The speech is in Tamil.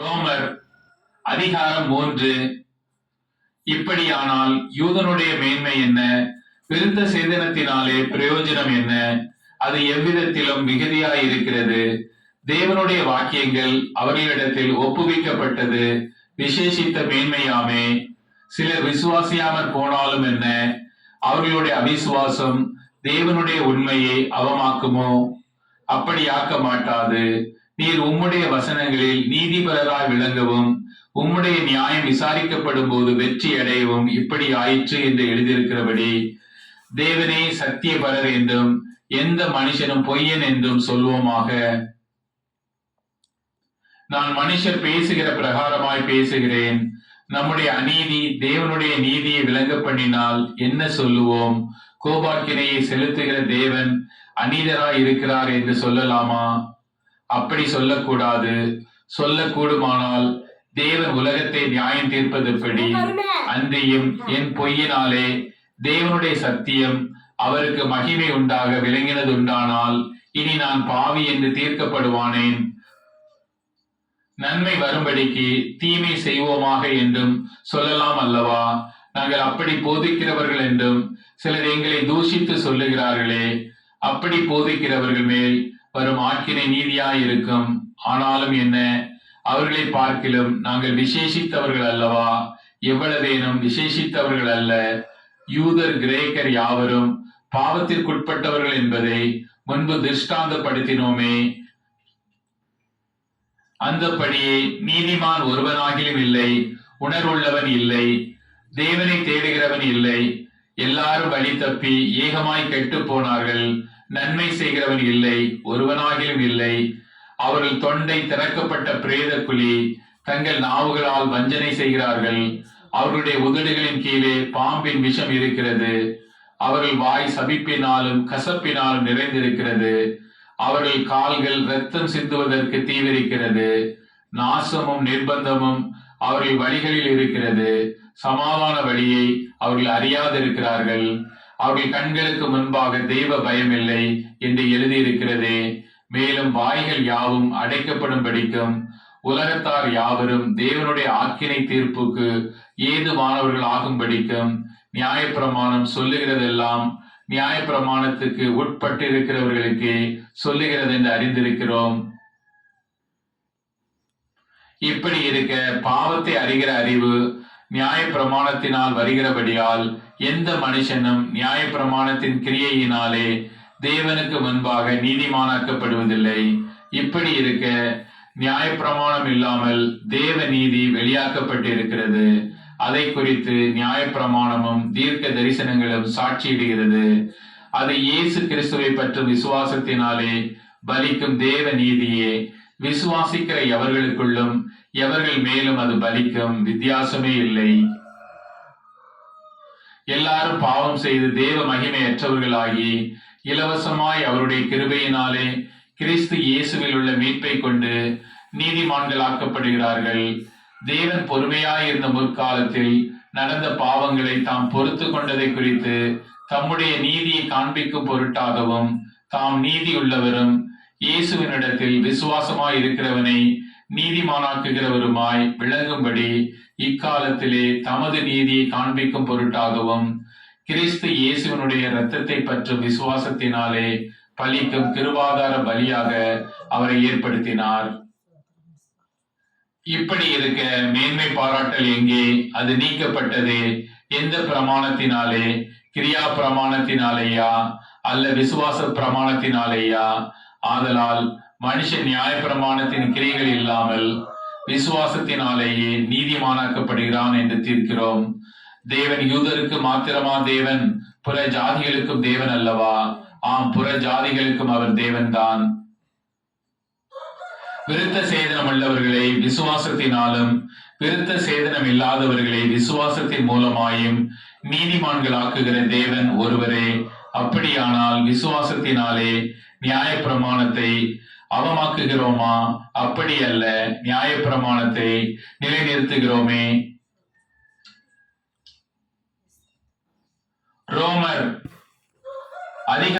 ரோமர் அதிகாரம் 3. இப்படியானால் யூதனுடைய மேன்மை என்ன? விருத்த சேதனத்தினாலே பிரயோஜனம் என்ன? அது எவ்விதத்திலும் மிகுதியாய் இருக்கிறது. தேவனுடைய வாக்கியங்கள் அவர்களிடத்தில் ஒப்புவிக்கப்பட்டது விசேஷித்த மேன்மையாமே. சிலர் விசுவாசியாமற் போனாலும் என்ன? அவர்களுடைய அவிசுவாசம் தேவனுடைய உண்மையை அவமாக்குமோ? அப்படியாக்க மாட்டாது. நீர் உம்முடைய வசனங்களில் நீதிபரராய் விளங்கவும் உம்முடைய நியாயம் விசாரிக்கப்படும் போது வெற்றி அடையவும் இப்படி ஆயிற்று என்று எழுதியிருக்கிறபடி தேவனே சத்தியபரர் என்றும் எந்த மனுஷனும் பொய்யன் என்றும் சொல்வோமாக. நான் மனுஷர் பேசுகிற பிரகாரமாய் பேசுகிறேன். நம்முடைய அநீதி தேவனுடைய நீதியை விளங்க பண்ணினால் என்ன சொல்லுவோம்? கோபாக்கினையை செலுத்துகிற தேவன் அநீதராய் இருக்கிறார் என்று சொல்லலாமா? அப்படி சொல்லக்கூடாது. சொல்லக்கூடுமானால் தேவன் உலகத்தை நியாயம் தீர்ப்பதுபடி அன்றியும் என் பொய்யினாலே தேவனுடைய சத்தியம் அவருக்கு மகிமை உண்டாக விளங்கினது உண்டானால் இனி நான் பாவி என்று தீர்க்கப்படுவானேன். நன்மை வரும்படிக்கு தீமை செய்வோமாக என்றும் சொல்லலாம் அல்லவா? நாங்கள் அப்படி போதிக்கிறவர்கள் என்றும் சிலர் எங்களை தூஷித்து சொல்லுகிறார்களே. அப்படி போதிக்கிறவர்கள் மேல் வரும் ஆக்கினை நீதியாயிருக்கும். ஆனாலும் என்ன, அவர்களை பார்க்கிலும் நாங்கள் விசேஷித்தவர்கள் அல்லவா? எவ்வளவேனும் விசேஷித்தவர்கள் அல்ல. யூதர் கிரேக்கர் யாவரும் பாவத்திற்குட்பட்டவர்கள் என்பதை முன்பு திருஷ்டாந்தப்படுத்தினோமே. அந்தபடியே நீதிமான் ஒருவனாகிலும் இல்லை, உணர்வுள்ளவன் இல்லை, தேவனை தேடுகிறவன் இல்லை. எல்லாரும் வழி தப்பி ஏகமாய் கெட்டு போனார்கள். நன்மை செய்கிறவன் இல்லை, ஒருவனாகிலும் இல்லை. அவர்கள் தொண்டை திறக்கப்பட்ட பிரேத குழி. தங்கள் நாவுகளால் வஞ்சனை செய்கிறார்கள். அவர்களுடைய உதடுகளின் கீழே பாம்பின் விஷம் இருக்கிறது. அவர்கள் வாய் சபிப்பினாலும் கசப்பினாலும் நிறைந்திருக்கிறது. அவர்கள் கால்கள் இரத்தம் சிந்துவதற்கு தீவிரிக்கிறது. நாசமும் நிர்பந்தமும் அவர்கள் வழிகளில் இருக்கிறது. சமாதான வழியை அவர்கள் அறியாதிருக்கிறார்கள். அவர்கள் கண்களுக்கு முன்பாக தெய்வ பயம் இல்லை என்று எழுதியிருக்கிறதே. மேலும் வாய்கள் யாவும் அடைக்கப்படும்படிக்கும் உலகத்தார் யாவரும் தேவனுடைய ஆக்கினை தீர்ப்புக்கு ஏதுவானவர்கள் ஆகும்படிக்கும் நியாயப்பிரமாணம் சொல்லுகிறதெல்லாம் நியாயப்பிரமாணத்துக்கு உட்பட்டிருக்கிறவர்களுக்கு சொல்லுகிறது என்று அறிந்திருக்கிறோம். இப்படி இருக்க பாவத்தை அறிகிற அறிவு நியாயப்பிரமாணத்தினால் வருகிறபடியால் எந்த மனுஷனும் நியாயப்பிரமாணத்தின் கிரியையினாலே தேவனுக்கு முன்பாக நீதிமானாக்கப்படுவதில்லை. இப்படி இருக்க நியாயப்பிரமாணம் இல்லாமல் தேவ நீதி வெளியாக்கப்பட்டிருக்கிறது. அதை குறித்து நியாயப்பிரமாணமும் தீர்க்க தரிசனங்களும் சாட்சியிடுகிறது. அது இயேசு கிறிஸ்துவை பற்றும் விசுவாசத்தினாலே பலிக்கும் தேவ நீதியே. விசுவாசிக்கிற எவர்களுக்குள்ளும் எவர்கள் மேலும் அது பலிக்கும். வித்தியாசமே இல்லை. எல்லாரும் பாவம் செய்து தேவ மகிமையற்றவர்களாகி இலவசமாய் அவருடைய கிருபையினாலே கிறிஸ்து இயேசுவில் உள்ள மீட்பை கொண்டு நீதிமான்களாக்கப்படுகிறார்கள். தேவன் பொறுமையாயிருந்த முற்காலத்தில் நடந்த பாவங்களை தாம் பொறுத்து கொண்டதை குறித்து தம்முடைய நீதியை காண்பிக்கும் பொருட்டாகவும் தாம் நீதி உள்ளவரும் இயேசுவினிடத்தில் விசுவாசமாய் இருக்கிறவனை நீதிமானாக்குகிறவருமாய் விளங்கும்படி இக்காலத்திலே தமது நீதியை காண்பிக்கும் பொருட்டாகவும் கிறிஸ்து இயேசுவினுடைய இரத்தத்தை பற்றும் விசுவாசத்தினாலே பலிக்கும் கிருபாதார பலியாக அவரை ஏற்படுத்தினார். இப்படி இருக்க மேன்மை பாராட்டல் எங்கே? அது நீக்கப்பட்டது. எந்த பிரமாணத்தினாலே? கிரியா பிரமாணத்தினாலேயா அல்ல விசுவாச பிரமாணத்தினாலேயா? ஆதலால் மனுஷன் நியாய பிரமாணத்தின் கிரியைகள் இல்லாமல் விசுவாசத்தினாலேயே நீதிமானாக்கப்படுகிறான் என்று தீர்க்கிறோம். தேவன் யூதருக்கு மாத்திரமா தேவன்? புற ஜாதிகளுக்கும் தேவன் அல்லவா? ஆம், புற ஜாதிகளுக்கும் அவர் தேவன்தான். விருத்த சேதனம் உள்ளவர்களை விசுவாசத்தினாலும் விருத்த சேதனம் இல்லாதவர்களை விசுவாசத்தின் மூலமாயும் நீதிமான்களாக்குகிற தேவன் ஒருவரே. அப்படியானால் விசுவாசத்தினாலே நியாயப்பிரமாணத்தை அவமாக்குகிறோமா? அப்படி அல்ல, நியாயப்பிரமாணத்தை நிலைநிறுத்துகிறோமே. ரோமர் அதிகாரம்